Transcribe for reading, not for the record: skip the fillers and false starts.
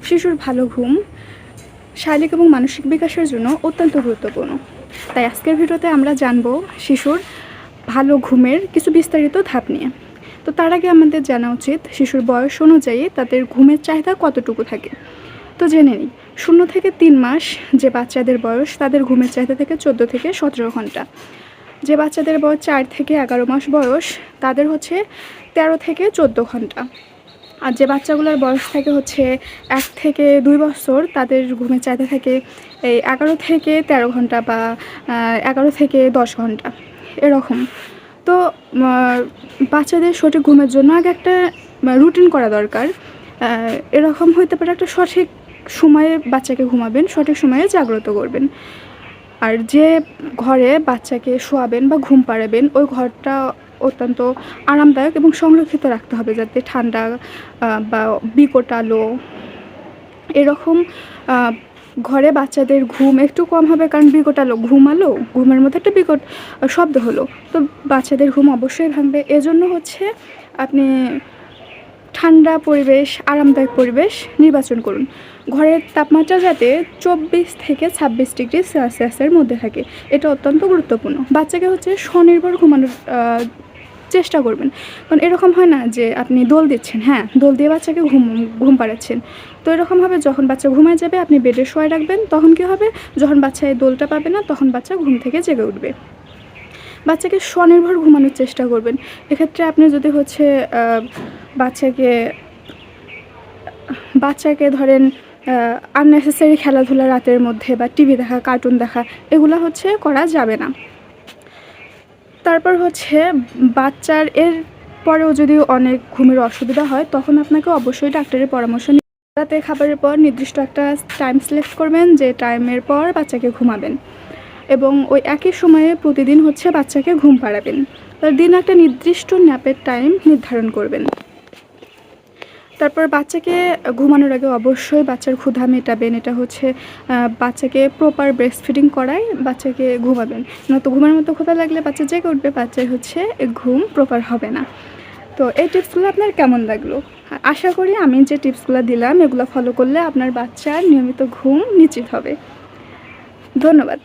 শিশুর ভালো ঘুম শারীরিক এবং মানসিক বিকাশের জন্য অত্যন্ত গুরুত্বপূর্ণ। তাই আজকের ভিডিওতে আমরা জানব শিশুর ভালো ঘুমের কিছু বিস্তারিত ধাপ নিয়ে। তো তার আগে আমাদের জানা উচিত শিশুর বয়স অনুযায়ী তাদের ঘুমের চাহিদা কতটুকু থাকে। তো জেনে নিই, 0 থেকে 3 মাস যে বাচ্চাদের বয়স তাদের ঘুমের চাহিদা থেকে 14 থেকে 17 ঘন্টা। যে বাচ্চাদের বয়স 4 থেকে 11 মাস বয়স তাদের হচ্ছে 13 থেকে 14 ঘন্টা। আর যে বাচ্চাগুলোর বয়স থাকে হচ্ছে 1 থেকে 2 বছর তাদের ঘুমের চাহিদা থাকে এই 11 থেকে 13 ঘন্টা বা 11 থেকে 10 ঘন্টা এরকম। তো বাচ্চাদের সঠিক ঘুমের জন্য আগে একটা রুটিন করা দরকার। এরকম হতে পারে একটা সঠিক সময়ে বাচ্চাকে ঘুমাবেন, সঠিক সময়ে জাগ্রত করবেন। আর যে ঘরে বাচ্চাকে শোয়াবেন বা ঘুম পাড়াবেন ওই ঘরটা অত্যন্ত আরামদায়ক এবং সংরক্ষিত রাখতে হবে, যাতে ঠান্ডা বা বিকট আলো এরকম ঘরে বাচ্চাদের ঘুম একটু কম হবে, কারণ বিকট আলো ঘুমের মধ্যে একটা বিকট শব্দ হলো তো বাচ্চাদের ঘুম অবশ্যই ভাঙবে। এজন্য হচ্ছে আপনি ঠান্ডা পরিবেশ, আরামদায়ক পরিবেশ নির্বাচন করুন। ঘরের তাপমাত্রা যাতে 24 থেকে 26 ডিগ্রি সেলসিয়াসের মধ্যে থাকে, এটা অত্যন্ত গুরুত্বপূর্ণ। বাচ্চাকে হচ্ছে স্বনির্ভর ঘুমানোর চেষ্টা করবেন, কারণ এরকম হয় না যে আপনি দোল দিচ্ছেন, দোল দিয়ে বাচ্চাকে ঘুম পাড়াচ্ছেন। তো এরকমভাবে যখন বাচ্চা ঘুমায় যাবে আপনি বেডে শোয়ায় রাখবেন, তখন কী হবে, যখন বাচ্চা এই দোলটা পাবে না তখন বাচ্চা ঘুম থেকে জেগে উঠবে। বাচ্চাকে স্বনির্ভর ঘুমানোর চেষ্টা করবেন। এক্ষেত্রে আপনি যদি হচ্ছে বাচ্চাকে ধরেন আননেসেসারি খেলাধুলা রাতের মধ্যে বা টিভি দেখা, কার্টুন দেখা এগুলো হচ্ছে করা যাবে না। তারপর হচ্ছে বাচ্চার এর পরেও যদি অনেক ঘুমের অসুবিধা হয় তখন আপনাকে অবশ্যই ডাক্তারের পরামর্শ নিতে। রাতে খাবারের পর নির্দিষ্ট একটা টাইম সিলেক্ট করবেন, যে টাইমের পর বাচ্চাকে ঘুমাবেন এবং ওই একই সময়ে প্রতিদিন হচ্ছে বাচ্চাকে ঘুম পাড়াবেন। তার দিন একটা নির্দিষ্ট ন্যাপের টাইম নির্ধারণ করবেন। তারপর বাচ্চাকে ঘুমানোর আগে অবশ্যই বাচ্চার ক্ষুধা মেটাবেন। এটা হচ্ছে বাচ্চাকে প্রপার ব্রেস্ট ফিডিং করায় বাচ্চাকে ঘুমাবেন, নয়তো ঘুমের মতো ক্ষুধা লাগলে বাচ্চা জেগে উঠবে, বাচ্চার হচ্ছে ঘুম প্রপার হবে না। তো এই টিপসগুলো আপনার কেমন লাগলো? আশা করি আমি যে টিপসগুলো দিলাম এগুলো ফলো করলে আপনার বাচ্চার নিয়মিত ঘুম নিশ্চিত হবে। ধন্যবাদ।